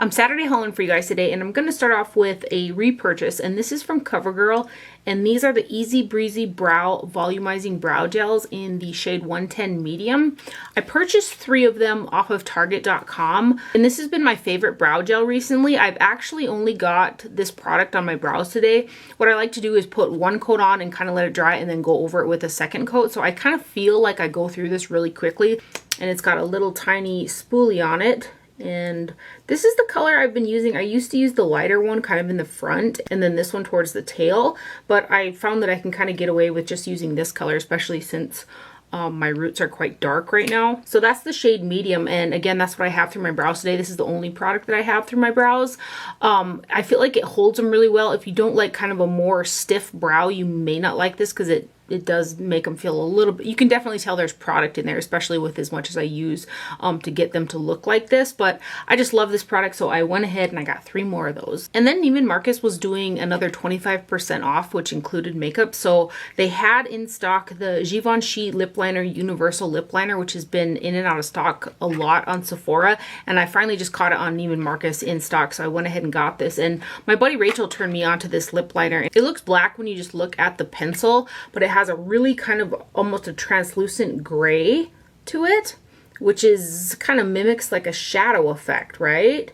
I'm Saturday hauling for you guys today, and I'm going to start off with a repurchase, and this is from Covergirl, and these are the Easy Breezy Brow Volumizing Brow Gels in the shade 110 Medium. I purchased 3 of them off of Target.com, and this has been my favorite brow gel recently. I've actually only got this product on my brows today. What I like to do is put one coat on and kind of let it dry and then go over it with a second coat, so I kind of feel like I go through this really quickly, and it's got a little tiny spoolie on it. And this is the color I've been using. I used to use the lighter one kind of in the front and then this one towards the tail, but I found that I can kind of get away with just using this color, especially since my roots are quite dark right now. So that's the shade medium, and again, that's what I have through my brows today. This is the only product that I have through my brows. I feel like it holds them really well. If you don't like kind of a more stiff brow, you may not like this because it does make them feel a little bit, you can definitely tell there's product in there, especially with as much as I use to get them to look like this. But I just love this product, so I went ahead and I got 3 more of those. And then Neiman Marcus was doing another 25% off, which included makeup. So they had in stock the Givenchy Lip Liner Universal Lip Liner, which has been in and out of stock a lot on Sephora. And I finally just caught it on Neiman Marcus in stock, so I went ahead and got this. And my buddy Rachel turned me on to this lip liner. It looks black when you just look at the pencil, but it has a really kind of almost a translucent gray to it, which is kind of mimics like a shadow effect, right?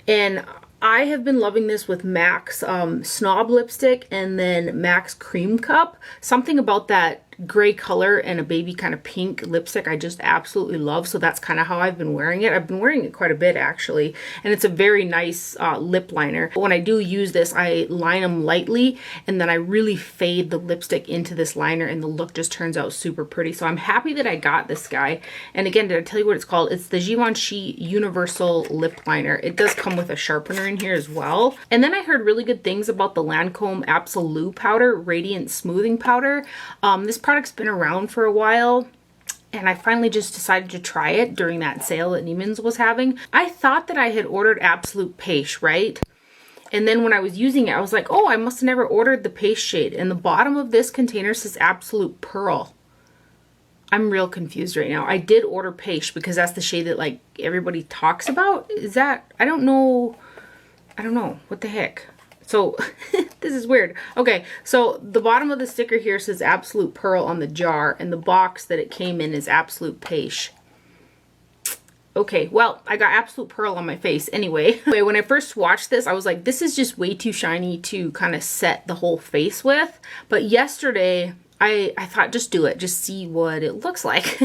And I have been loving this with MAC's Snob lipstick and then MAC's Cream Cup. Something about that gray color and a baby kind of pink lipstick I just absolutely love, so that's kind of how I've been wearing it. I've been wearing it quite a bit actually, and it's a very nice lip liner. But when I do use this, I line them lightly and then I really fade the lipstick into this liner, and the look just turns out super pretty. So I'm happy that I got this guy. And again, did I tell you what it's called? It's the Givenchy Universal Lip Liner. It does come with a sharpener in here as well. And then I heard really good things about the Lancome Absolute Powder Radiant Smoothing Powder. This product's been around for a while, and I finally just decided to try it during that sale that Neiman's was having. I thought that I had ordered Absolute Paste, right? And then when I was using it, I was like, oh, I must have never ordered the paste shade. And the bottom of this container says Absolute Pearl. I'm real confused right now. I did order paste because that's the shade that like everybody talks about. Is that, I don't know. What the heck? So this is weird. Okay, so the bottom of the sticker here says Absolute Pearl on the jar, and the box that it came in is Absolute Paste. Okay, well, I got Absolute Pearl on my face anyway. When I first watched this, I was like, this is just way too shiny to kind of set the whole face with. But yesterday, I thought, just do it. Just see what it looks like.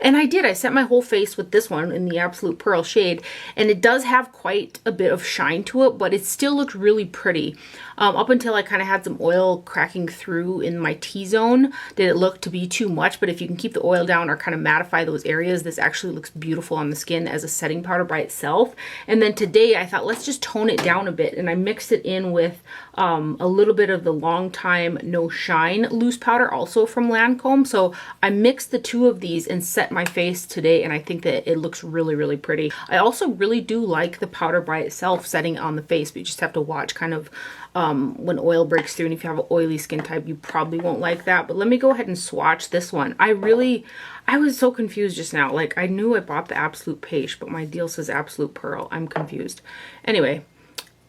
And I did. I set my whole face with this one in the Absolute Pearl shade. And it does have quite a bit of shine to it, but it still looked really pretty. Up until I kind of had some oil cracking through in my T-zone, did it look to be too much. But if you can keep the oil down or kind of mattify those areas, this actually looks beautiful on the skin as a setting powder by itself. And then today I thought, let's just tone it down a bit. And I mixed it in with a little bit of the Long Time No Shine loose powder, also from Lancome. So I mixed the 2 of these and set my face today, and I think that it looks really, really pretty. I also really do like the powder by itself setting on the face, but you just have to watch kind of when oil breaks through, and if you have an oily skin type, you probably won't like that. But let me go ahead and swatch this one. I was so confused just now. Like, I knew I bought the Absolute Paste, but my deal says Absolute Pearl. I'm confused. Anyway,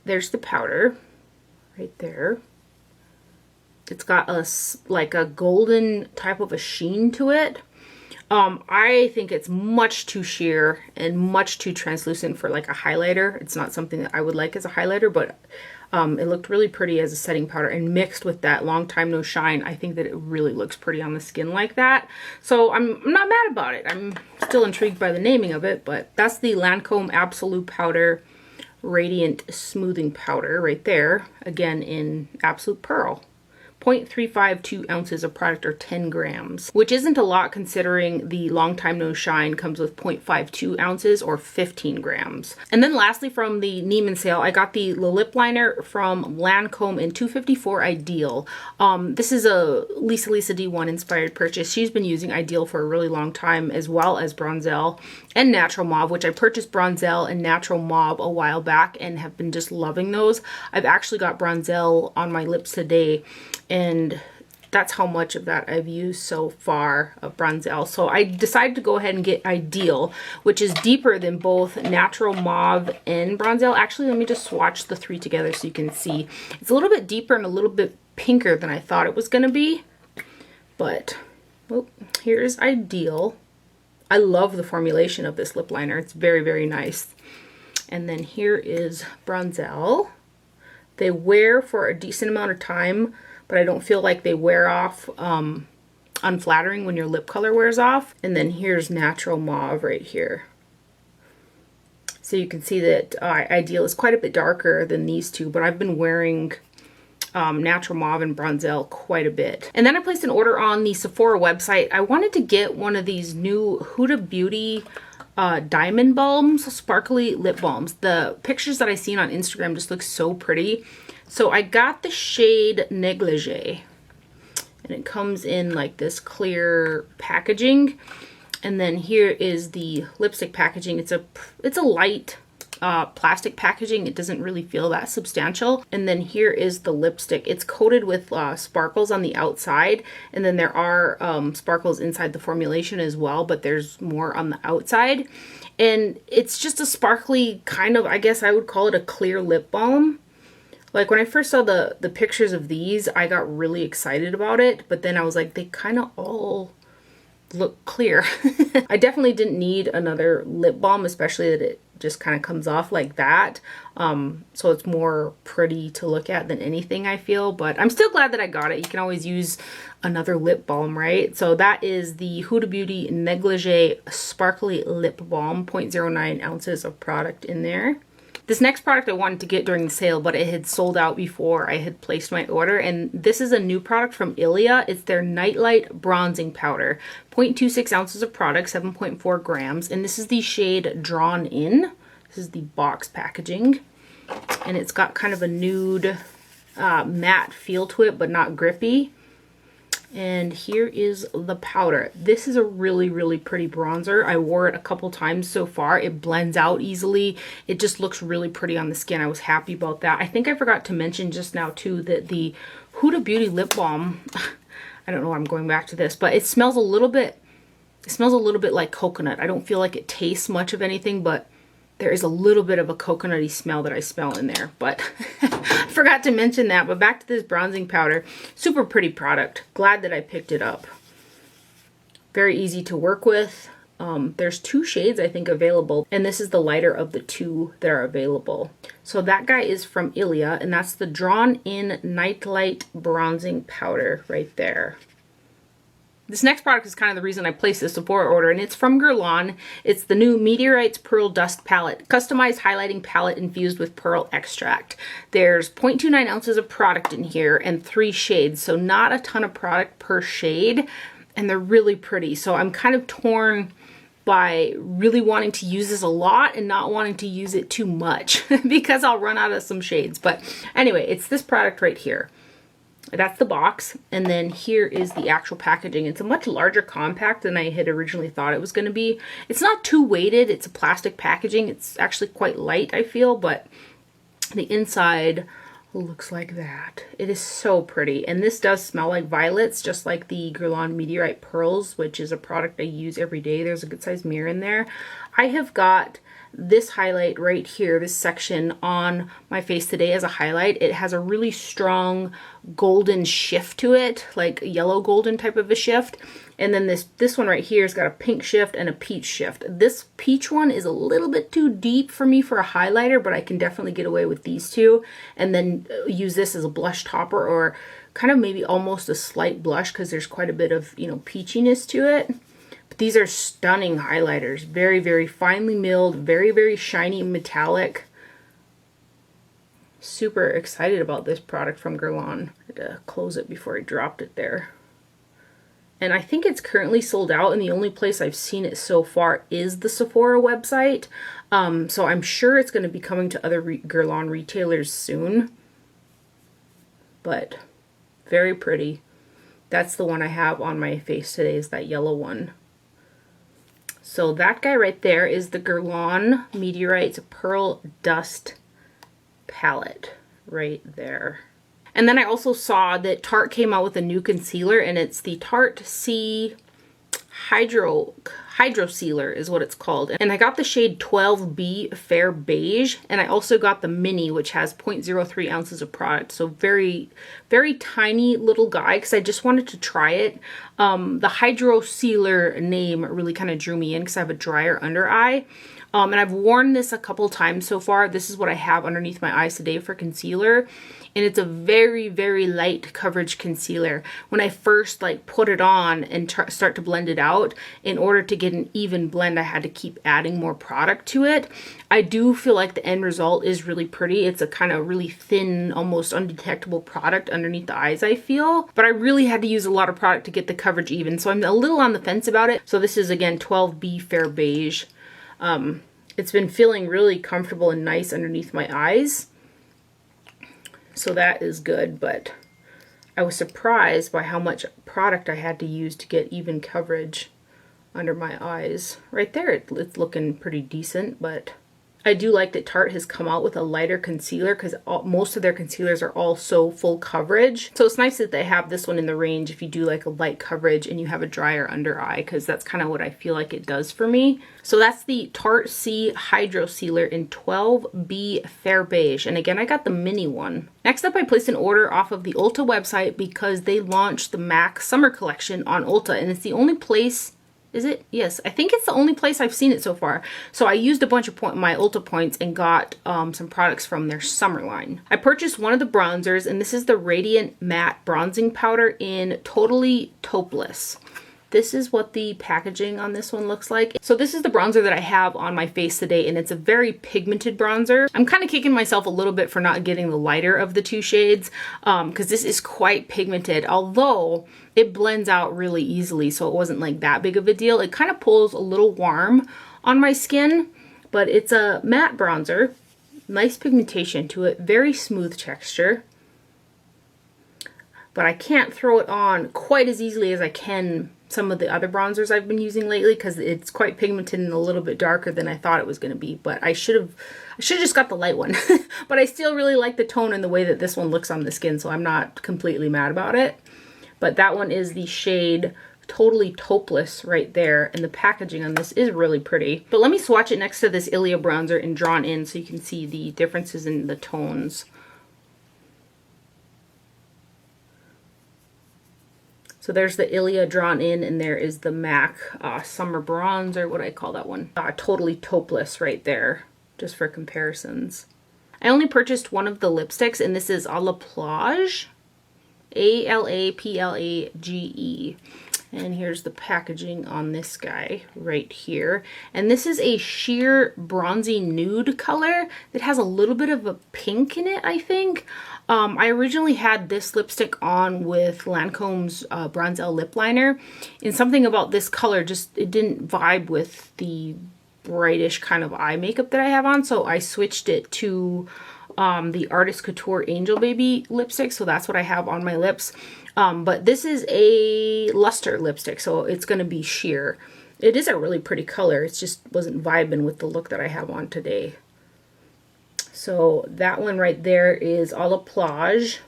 there's the powder right there. It's got like a golden type of a sheen to it. I think it's much too sheer and much too translucent for like a highlighter. It's not something that I would like as a highlighter, but it looked really pretty as a setting powder, and mixed with that Long Time No Shine, I think that it really looks pretty on the skin like that. So I'm not mad about it. I'm still intrigued by the naming of it, but that's the Lancome Absolute Powder Radiant Smoothing Powder right there, again in Absolute Pearl. 0.352 ounces of product, or 10 grams, which isn't a lot considering the Long Time No Shine comes with 0.52 ounces or 15 grams. And then lastly, from the Neiman sale, I got the lip liner from Lancome in 254 Ideal. This is a Lisa D1 inspired purchase. She's been using Ideal for a really long time, as well as Bronzelle and Natural Mauve, which I purchased Bronzelle and Natural Mauve a while back and have been just loving those. I've actually got Bronzelle on my lips today, and that's how much of that I've used so far of Bronzell. So I decided to go ahead and get Ideal, which is deeper than both Natural Mauve and Bronzell. Actually, let me just swatch the three together so you can see. It's a little bit deeper and a little bit pinker than I thought it was going to be. But, oh, here's Ideal. I love the formulation of this lip liner. It's very, very nice. And then here is Bronzell. They wear for a decent amount of time, but I don't feel like they wear off unflattering when your lip color wears off. And then here's Natural Mauve right here. So you can see that Ideal is quite a bit darker than these two, but I've been wearing Natural Mauve and Bronzell quite a bit. And then I placed an order on the Sephora website. I wanted to get one of these new Huda Beauty diamond balms, sparkly lip balms. The pictures that I seen on Instagram just look so pretty. So I got the shade Negligee, and it comes in like this clear packaging. And then here is the lipstick packaging. It's a light plastic packaging. It doesn't really feel that substantial. And then here is the lipstick. It's coated with sparkles on the outside, and then there are sparkles inside the formulation as well, but there's more on the outside. And it's just a sparkly kind of, I guess I would call it a clear lip balm. Like when I first saw the pictures of these, I got really excited about it, but then I was like, they kind of all look clear. I definitely didn't need another lip balm, especially that it just kind of comes off like that. So it's more pretty to look at than anything, I feel, but I'm still glad that I got it. You can always use another lip balm, right? So that is the Huda Beauty Negligee Sparkly Lip Balm, 0.09 ounces of product in there. This next product I wanted to get during the sale, but it had sold out before I had placed my order. And this is a new product from Ilia. It's their Nightlight Bronzing Powder. 0.26 ounces of product, 7.4 grams. And this is the shade Drawn In. This is the box packaging. And it's got kind of a nude matte feel to it, but not grippy. And here is the powder. This is a really, really pretty bronzer. I wore it a couple times so far. It blends out easily. It just looks really pretty on the skin. I was happy about that. I think I forgot to mention just now too that the Huda Beauty lip balm, I don't know why I'm going back to this, but it smells a little bit like coconut. I don't feel like it tastes much of anything, but there is a little bit of a coconutty smell that I smell in there, but I forgot to mention that. But back to this bronzing powder. Super pretty product. Glad that I picked it up. Very easy to work with. There's two shades I think available, and this is the lighter of the two that are available. So that guy is from Ilia, and that's the Drawn In Nightlight Bronzing Powder right there. This next product is kind of the reason I placed this Sephora order, and it's from Guerlain. It's the new Meteorites Pearl Dust Palette. Customized highlighting palette infused with pearl extract. There's 0.29 ounces of product in here and 3 shades, so not a ton of product per shade, and they're really pretty. So I'm kind of torn by really wanting to use this a lot and not wanting to use it too much because I'll run out of some shades. But anyway, it's this product right here. That's the box, and then here is the actual packaging. It's a much larger compact than I had originally thought it was going to be. It's not too weighted. It's a plastic packaging. It's actually quite light, I feel, but the inside looks like that. It is so pretty, and this does smell like violets, just like the Guerlain Meteorite Pearls, which is a product I use every day. There's a good sized mirror in there. I have got this highlight right here, this section on my face today as a highlight. It has a really strong golden shift to it, like a yellow golden type of a shift. And then this one right here has got a pink shift and a peach shift. This peach one is a little bit too deep for me for a highlighter, but I can definitely get away with these two. And then use this as a blush topper, or kind of maybe almost a slight blush, because there's quite a bit of, you know, peachiness to it. These are stunning highlighters. Very, very finely milled, very, very shiny metallic. Super excited about this product from Guerlain. I had to close it before I dropped it there. And I think it's currently sold out, and the only place I've seen it so far is the Sephora website. So I'm sure it's going to be coming to other Guerlain retailers soon. But very pretty. That's the one I have on my face today, is that yellow one. So that guy right there is the Guerlain Meteorites Pearl Dust Palette right there. And then I also saw that Tarte came out with a new concealer, and it's the Tarte C Hydro Sealer is what it's called. And I got the shade 12B Fair Beige, and I also got the mini, which has 0.03 ounces of product. So very, very tiny little guy, because I just wanted to try it. The Hydro Sealer name really kind of drew me in because I have a drier under eye. And I've worn this a couple times so far. This is what I have underneath my eyes today for concealer. And it's a very, very light coverage concealer. When I first like put it on and start to blend it out, in order to get an even blend, I had to keep adding more product to it. I do feel like the end result is really pretty. It's a kind of really thin, almost undetectable product underneath the eyes, I feel. But I really had to use a lot of product to get the coverage even. So I'm a little on the fence about it. So this is, again, 12B Fair Beige. It's been feeling really comfortable and nice underneath my eyes. So that is good, but I was surprised by how much product I had to use to get even coverage under my eyes. Right there, it's looking pretty decent, but I do like that Tarte has come out with a lighter concealer, because most of their concealers are all so full coverage. So it's nice that they have this one in the range if you do like a light coverage and you have a drier under eye, because that's kind of what I feel like it does for me. So that's the Tarte C Hydro Sealer in 12B Fair Beige. And again, I got the mini one. Next up, I placed an order off of the Ulta website because they launched the MAC Summer Collection on Ulta, and it's the only place. Is it? Yes, I think it's the only place I've seen it so far. So I used a bunch of my Ulta points and got some products from their summer line. I purchased one of the bronzers, and this is the Radiant Matte Bronzing Powder in Totally Taupeless. This is what the packaging on this one looks like. So this is the bronzer that I have on my face today, and it's a very pigmented bronzer. I'm kind of kicking myself a little bit for not getting the lighter of the two shades, because this is quite pigmented, although it blends out really easily, so it wasn't like that big of a deal. It kind of pulls a little warm on my skin, but it's a matte bronzer. Nice pigmentation to it, very smooth texture. But I can't throw it on quite as easily as I can some of the other bronzers I've been using lately, because it's quite pigmented and a little bit darker than I thought it was going to be. But I should have just got the light one. But I still really like the tone and the way that this one looks on the skin, so I'm not completely mad about it. But that one is the shade Totally Taupeless right there, and the packaging on this is really pretty. But let me swatch it next to this Ilia bronzer in Drawn In so you can see the differences in the tones. So there's the Ilia Drawn In, and there is the MAC Summer Bronzer. What do I call that one? Totally Taupeless right there, just for comparisons. I only purchased one of the lipsticks, and this is A La Plage. A-L-A-P-L-A-G-E. And here's the packaging on this guy right here. And this is a sheer bronzy nude color that has a little bit of a pink in it, I think. I originally had this lipstick on with Lancome's Bronzelle lip liner, and something about this color just, it didn't vibe with the brightish kind of eye makeup that I have on, so I switched it to the Artist Couture Angel Baby lipstick, so that's what I have on my lips. But this is a luster lipstick, so it's going to be sheer. It is a really pretty color, it just wasn't vibing with the look that I have on today. So that one right there is A La Plage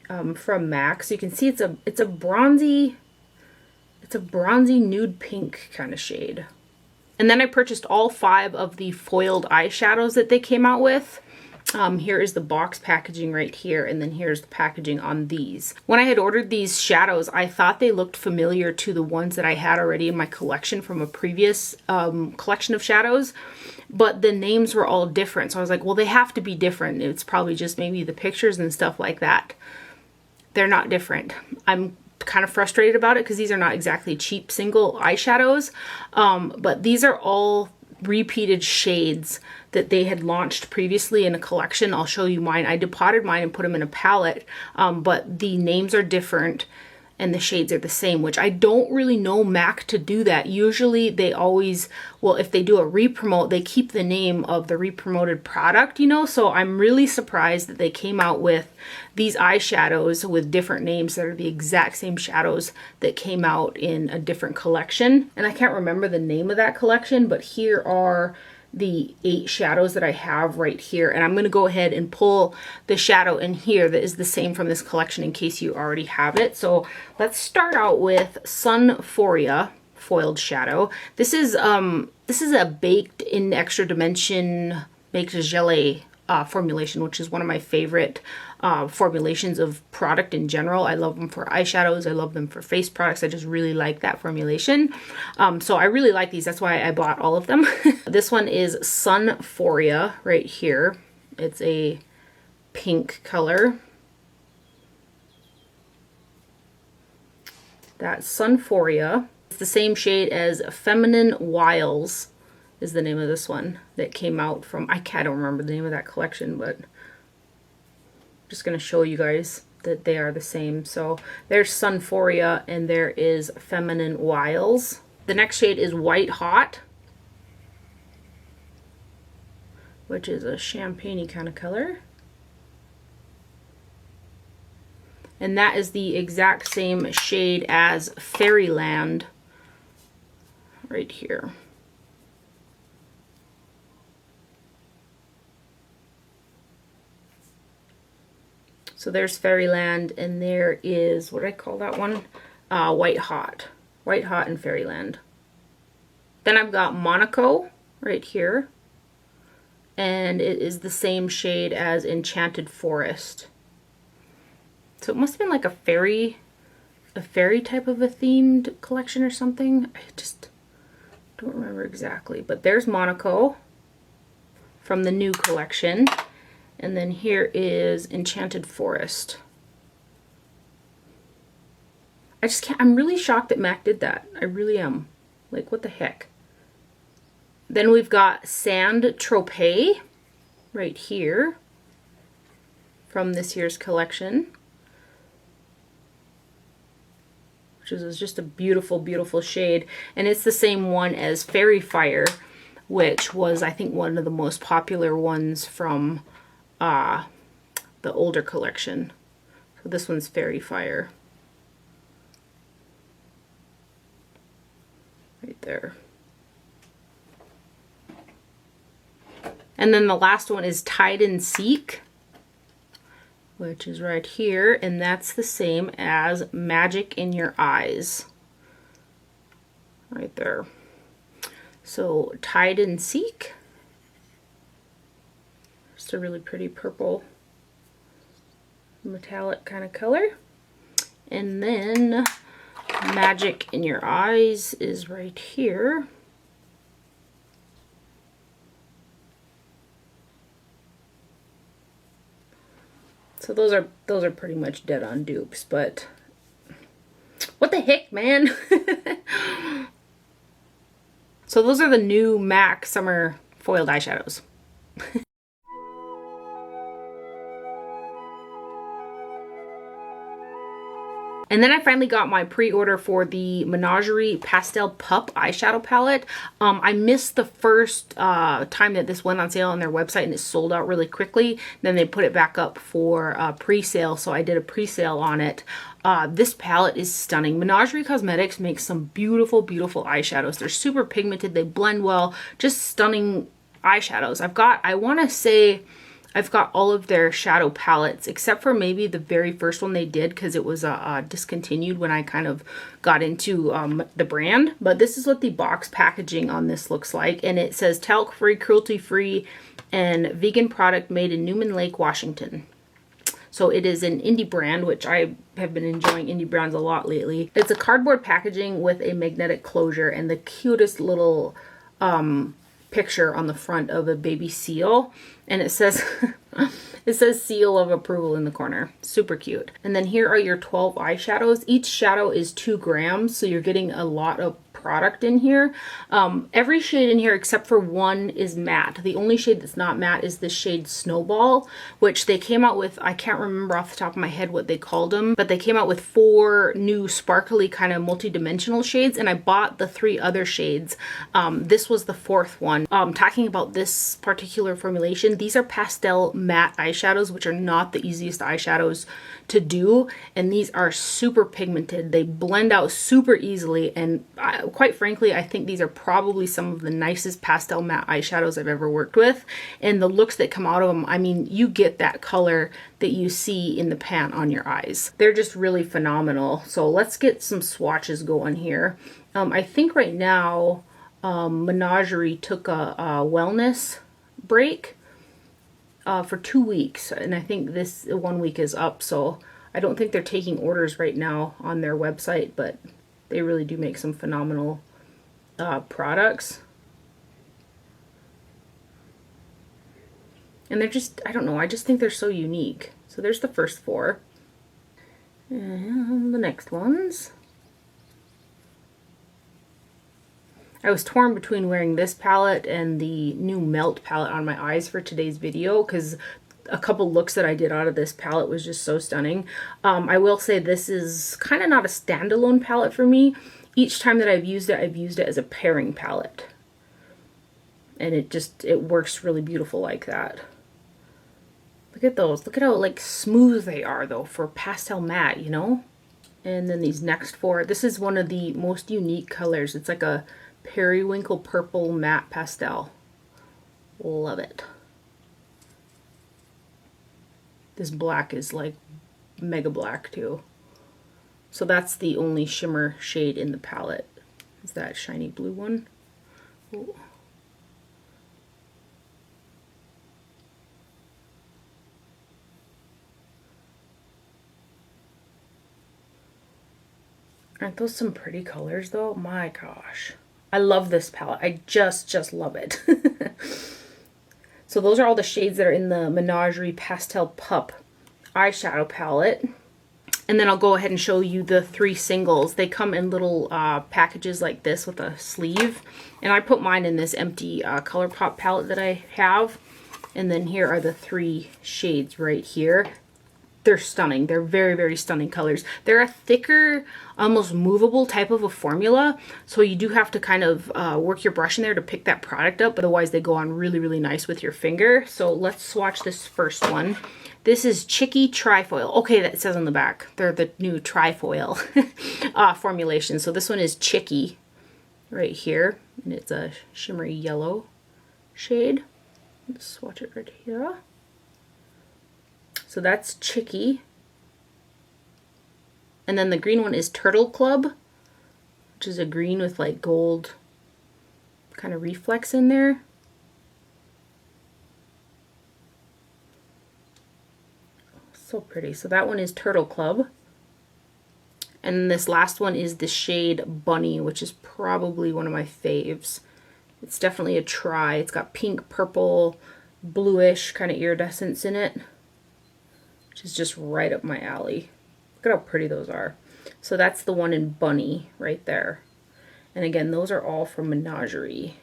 from MAC. So you can see it's a bronzy nude pink kind of shade. And then I purchased all 5 of the foiled eyeshadows that they came out with. Here is the box packaging right here, and then here's the packaging on these. When I had ordered these shadows, I thought they looked familiar to the ones that I had already in my collection from a previous collection of shadows, but the names were all different. So I was like, well, they have to be different. It's probably just maybe the pictures and stuff like that. They're not different. I'm kind of frustrated about it because these are not exactly cheap single eyeshadows, but these are all repeated shades that they had launched previously in a collection. I'll show you mine. I depotted mine and put them in a palette, but the names are different and the shades are the same, which I don't really know MAC to do that. Usually they always, well, if they do a re-promote, they keep the name of the re-promoted product, you know, so I'm really surprised that they came out with these eyeshadows with different names that are the exact same shadows that came out in a different collection. And I can't remember the name of that collection, but here are the 8 shadows that I have right here. And I'm going to go ahead and pull the shadow in here that is the same from this collection in case you already have it. So let's start out with Sunforia foiled shadow. This is a baked in extra dimension baked gelée formulation, which is one of my favorite formulations of product in general. I love them for eyeshadows. I love them for face products. I just really like that formulation. So I really like these. That's why I bought all of them. This one is Sunforia right here. It's a pink color. That's Sunforia. It's the same shade as Feminine Wiles is the name of this one that came out from, I don't remember the name of that collection, but I'm just going to show you guys that they are the same. So there's Sunforia and there is Feminine Wiles. The next shade is White Hot, which is a champagne-y kind of color. And that is the exact same shade as Fairyland right here. So there's Fairyland, and there is, what did I call that one? White Hot. White Hot and Fairyland. Then I've got Monaco right here. And it is the same shade as Enchanted Forest. So it must have been like a fairy type of a themed collection or something. I just don't remember exactly. But there's Monaco from the new collection. And then here is Enchanted Forest. I just can't, I'm really shocked that MAC did that. I really am. Like, what the heck? Then we've got Sand Tropez right here from this year's collection, which is just a beautiful, beautiful shade. And it's the same one as Fairy Fire, which was, I think, one of the most popular ones from the older collection. So this one's Fairy Fire. Right there. And then the last one is Tide and Seek, which is right here, and that's the same as Magic in Your Eyes. Right there. So Tide and Seek. Just a really pretty purple metallic kind of color. And then Magic in Your Eyes is right here. So those are pretty much dead on dupes, but what the heck, man? So those are the new MAC summer foiled eyeshadows. And then I finally got my pre-order for the Menagerie Pastel Pup eyeshadow palette. I missed the first time that this went on sale on their website, and it sold out really quickly. Then they put it back up for pre-sale, so I did a pre-sale on it. This palette is stunning. Menagerie Cosmetics makes some beautiful, beautiful eyeshadows. They're super pigmented. They blend well. Just stunning eyeshadows. I want to say I've got all of their shadow palettes, except for maybe the very first one they did, because it was discontinued when I kind of got into the brand. But this is what the box packaging on this looks like. And it says talc-free, cruelty-free, and vegan product made in Newman Lake, Washington. So it is an indie brand, which I have been enjoying indie brands a lot lately. It's a cardboard packaging with a magnetic closure and the cutest little picture on the front of a baby seal, and it says it says seal of approval in the corner. Super cute. And then here are your 12 eyeshadows. Each shadow is 2 grams, so you're getting a lot of product in here. Every shade in here except for one is matte. The only shade that's not matte is this shade Snowball, which they came out with, I can't remember off the top of my head what they called them, but they came out with 4 new sparkly kind of multi-dimensional shades, and I bought the 3 other shades. This was the 4th one. Talking about this particular formulation, these are pastel matte eyeshadows, which are not the easiest eyeshadows to do, and these are super pigmented. They blend out super easily, and quite frankly, I think these are probably some of the nicest pastel matte eyeshadows I've ever worked with. And the looks that come out of them, I mean, you get that color that you see in the pan on your eyes. They're just really phenomenal. So let's get some swatches going here. I think right now, Menagerie took a wellness break for 2 weeks. And I think this 1 week is up. So I don't think they're taking orders right now on their website, but they really do make some phenomenal products. And they're just, I don't know, I just think they're so unique. So there's the first 4. And the next ones. I was torn between wearing this palette and the new Melt palette on my eyes for today's video, because a couple looks that I did out of this palette was just so stunning. I will say this is kind of not a standalone palette for me. Each time that I've used it as a pairing palette. And it works really beautiful like that. Look at those. Look at how like smooth they are though for pastel matte, you know? And then these next 4. This is one of the most unique colors. It's like a periwinkle purple matte pastel. Love it. This black is like mega black too. So that's the only shimmer shade in the palette. Is that shiny blue one? Ooh. Aren't those some pretty colors though? My gosh. I love this palette. I just love it. So those are all the shades that are in the Menagerie Pastel Pup eyeshadow palette. And then I'll go ahead and show you the 3 singles. They come in little packages like this with a sleeve. And I put mine in this empty ColourPop palette that I have. And then here are the 3 shades right here. They're stunning. They're very, very stunning colors. They're a thicker, almost movable type of a formula. So you do have to kind of work your brush in there to pick that product up. Otherwise, they go on really, really nice with your finger. So let's swatch this first one. This is Chicky Trifoil. Okay, that says on the back. They're the new Trifoil formulation. So this one is Chicky right here. And it's a shimmery yellow shade. Let's swatch it right here. So that's Chicky. And then the green one is Turtle Club, which is a green with like gold kind of reflex in there. So pretty. So that one is Turtle Club. And this last one is the shade Bunny, which is probably one of my faves. It's definitely a try. It's got pink, purple, bluish kind of iridescence in it, which is just right up my alley. Look at how pretty those are. So that's the one in Bunny right there. And again, those are all from Menagerie.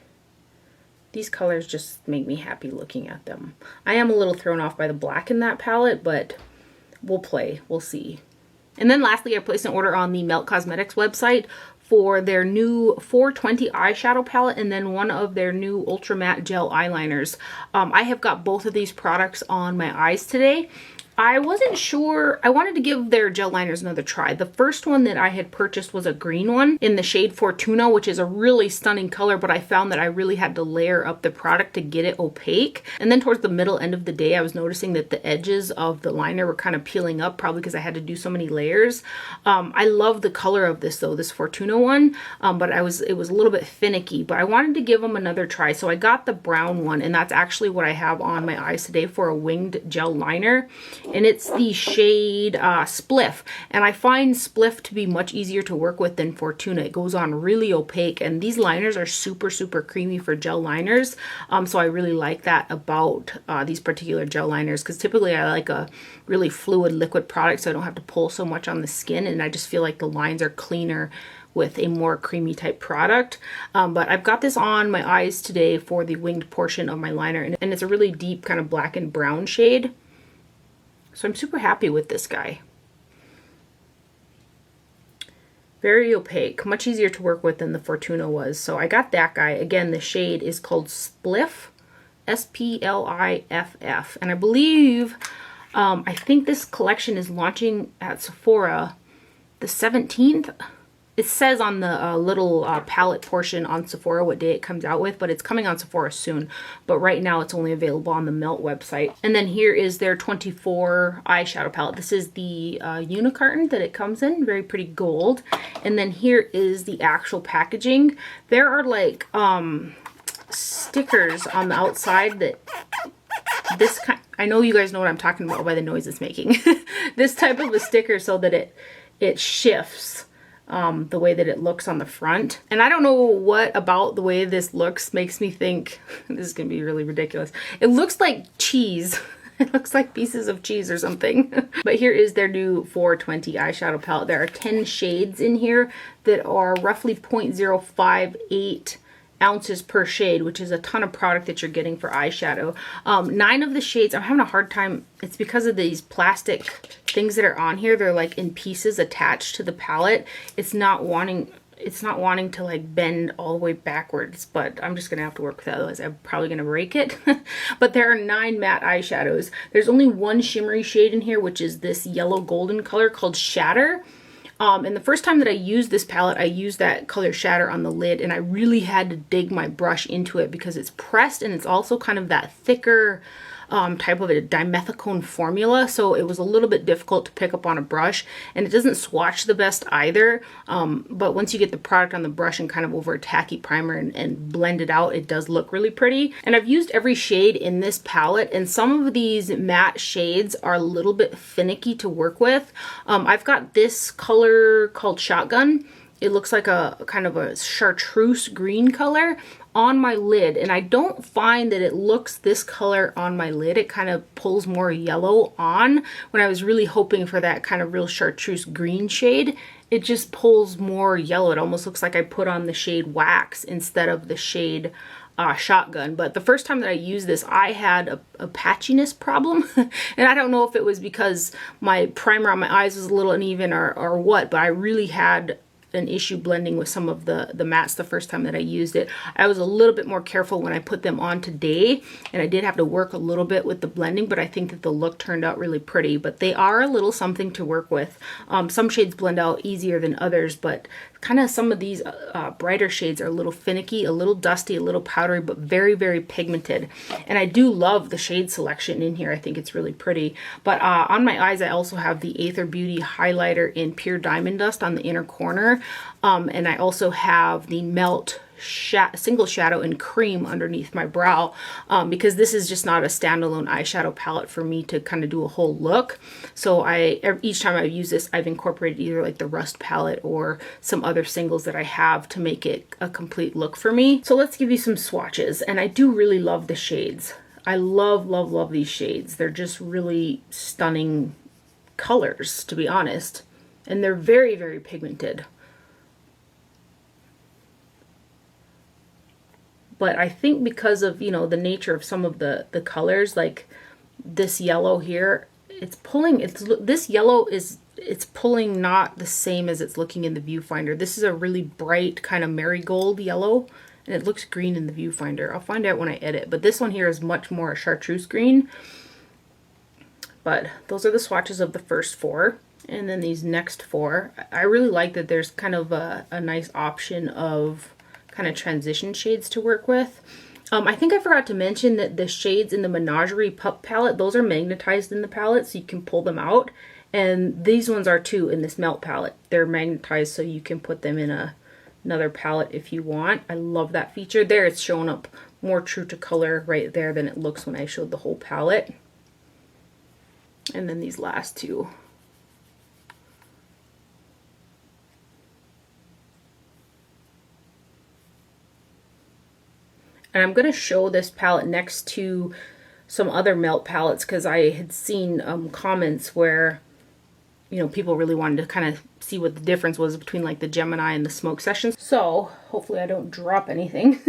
These colors just make me happy looking at them. I am a little thrown off by the black in that palette, but we'll play. We'll see. And then lastly, I placed an order on the Melt Cosmetics website for their new 420 eyeshadow palette and then one of their new Ultra Matte Gel eyeliners. I have got both of these products on my eyes today. I wasn't sure. I wanted to give their gel liners another try. The first one that I had purchased was a green one in the shade Fortuna, which is a really stunning color, but I found that I really had to layer up the product to get it opaque. And then towards the middle end of the day, I was noticing that the edges of the liner were kind of peeling up, probably because I had to do so many layers. I love the color of this though, this Fortuna one, but it was a little bit finicky, but I wanted to give them another try. So I got the brown one, and that's actually what I have on my eyes today for a winged gel liner. And it's the shade Spliff. And I find Spliff to be much easier to work with than Fortuna. It goes on really opaque, and these liners are super, super creamy for gel liners. So I really like that about these particular gel liners, because typically I like a really fluid liquid product so I don't have to pull so much on the skin, and I just feel like the lines are cleaner with a more creamy type product. But I've got this on my eyes today for the winged portion of my liner, and it's a really deep kind of black and brown shade. So I'm super happy with this guy. Very opaque, much easier to work with than the Fortuna was. So I got that guy. Again, the shade is called Spliff, S-P-L-I-F-F. And I believe, I think this collection is launching at Sephora the 17th. it says on the little palette portion on Sephora what day it comes out with, but it's coming on Sephora soon. But right now it's only available on the Melt website. And then here is their 24 eyeshadow palette. This is the unicarton that it comes in, very pretty gold. And then here is the actual packaging. There are like stickers on the outside that this kind, I know you guys know what I'm talking about by the noise it's making. This type of a sticker so that it shifts the way that it looks on the front. And I don't know what about the way this looks makes me think, this is gonna be really ridiculous. It looks like cheese. It looks like pieces of cheese or something. But here is their new 420 eyeshadow palette. There are 10 shades in here that are roughly 0.058 ounces per shade, which is a ton of product that you're getting for eyeshadow. 9 of the shades, I'm having a hard time, it's because of these plastic things that are on here. They're like in pieces attached to the palette. It's not wanting to like bend all the way backwards, but I'm just gonna have to work with that, otherwise I'm probably gonna break it. But there are 9 matte eyeshadows. There's only one shimmery shade in here, which is this yellow golden color called Shatter. And the first time that I used this palette, I used that color Shatter on the lid, and I really had to dig my brush into it because it's pressed and it's also kind of that thicker type of a dimethicone formula, so it was a little bit difficult to pick up on a brush, and it doesn't swatch the best either, but once you get the product on the brush and kind of over a tacky primer and blend it out, it does look really pretty. And I've used every shade in this palette, and some of these matte shades are a little bit finicky to work with. I've got this color called Shotgun. It looks like a kind of a chartreuse green color on my lid, and I don't find that it looks this color on my lid. It kind of pulls more yellow on when I was really hoping for that kind of real chartreuse green shade. It just pulls more yellow. It almost looks like I put on the shade Wax instead of the shade Shotgun. But the first time that I used this, I had a patchiness problem. And I don't know if it was because my primer on my eyes was a little uneven or what, but I really had an issue blending with some of the mattes the first time that I used it. I was a little bit more careful when I put them on today, and I did have to work a little bit with the blending, but I think that the look turned out really pretty. But they are a little something to work with. Some shades blend out easier than others, but kind of some of these brighter shades are a little finicky, a little dusty, a little powdery, but very, very pigmented. And I do love the shade selection in here. I think it's really pretty. But on my eyes, I also have the Huda Beauty highlighter in Pure Diamond Dust on the inner corner. And I also have the Melt Single Shadow in Cream underneath my brow, because this is just not a standalone eyeshadow palette for me to kind of do a whole look. So each time I've used this, I've incorporated either like the Rust palette or some other singles that I have to make it a complete look for me. So let's give you some swatches, and I do really love the shades. I love, love, love these shades. They're just really stunning colors, to be honest, and they're very, very pigmented. But I think because of, you know, the nature of some of the colors, like this yellow here, it's pulling not the same as it's looking in the viewfinder. This is a really bright kind of marigold yellow, and it looks green in the viewfinder. I'll find out when I edit, but this one here is much more a chartreuse green. But those are the swatches of the first 4. And then these next 4, I really like that there's kind of a nice option of kind of transition shades to work with. I think I forgot to mention that the shades in the Menagerie Pup palette, those are magnetized in the palette, so you can pull them out. And these ones are too in this Melt palette. They're magnetized, so you can put them in another palette if you want. I love that feature. There, it's showing up more true to color right there than it looks when I showed the whole palette. And then these last 2. And I'm going to show this palette next to some other Melt palettes because I had seen comments where, you know, people really wanted to kind of see what the difference was between like the Gemini and the Smoke Sessions. So hopefully I don't drop anything.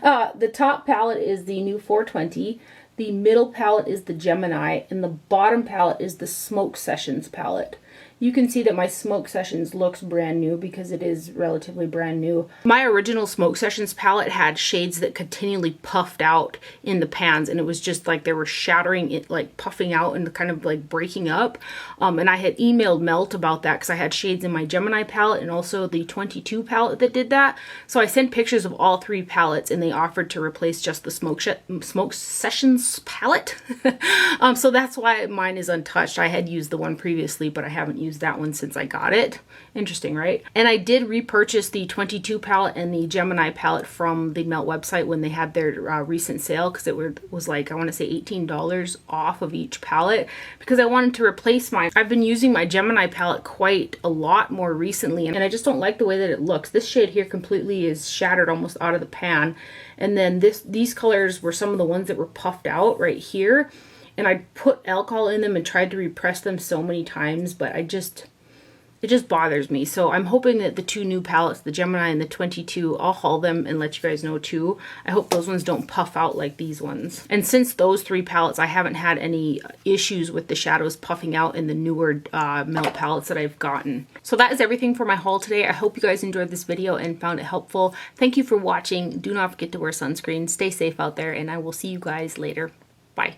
The top palette is the new 420. The middle palette is the Gemini, and the bottom palette is the Smoke Sessions palette. you can see that my Smoke Sessions looks brand new because it is relatively brand new. My original Smoke Sessions palette had shades that continually puffed out in the pans, and it was just like they were shattering it, like puffing out and kind of like breaking up. And I had emailed Melt about that because I had shades in my Gemini palette and also the 22 palette that did that. So I sent pictures of all 3 palettes, and they offered to replace just the Smoke Sessions palette. So that's why mine is untouched. I had used the one previously, but I haven't used that one since I got it. Interesting, right? And I did repurchase the 22 palette and the Gemini palette from the Melt website when they had their recent sale, because it was like, I want to say $18 off of each palette, because I wanted to replace mine. I've been using my Gemini palette quite a lot more recently, and I just don't like the way that it looks. This shade here completely is shattered almost out of the pan. And then these colors were some of the ones that were puffed out right here. And I put alcohol in them and tried to repress them so many times, but it just bothers me. So I'm hoping that the 2 new palettes, the Gemini and the 22, I'll haul them and let you guys know too. I hope those ones don't puff out like these ones. And since those 3 palettes, I haven't had any issues with the shadows puffing out in the newer Melt palettes that I've gotten. So that is everything for my haul today. I hope you guys enjoyed this video and found it helpful. Thank you for watching. Do not forget to wear sunscreen. Stay safe out there, and I will see you guys later. Bye.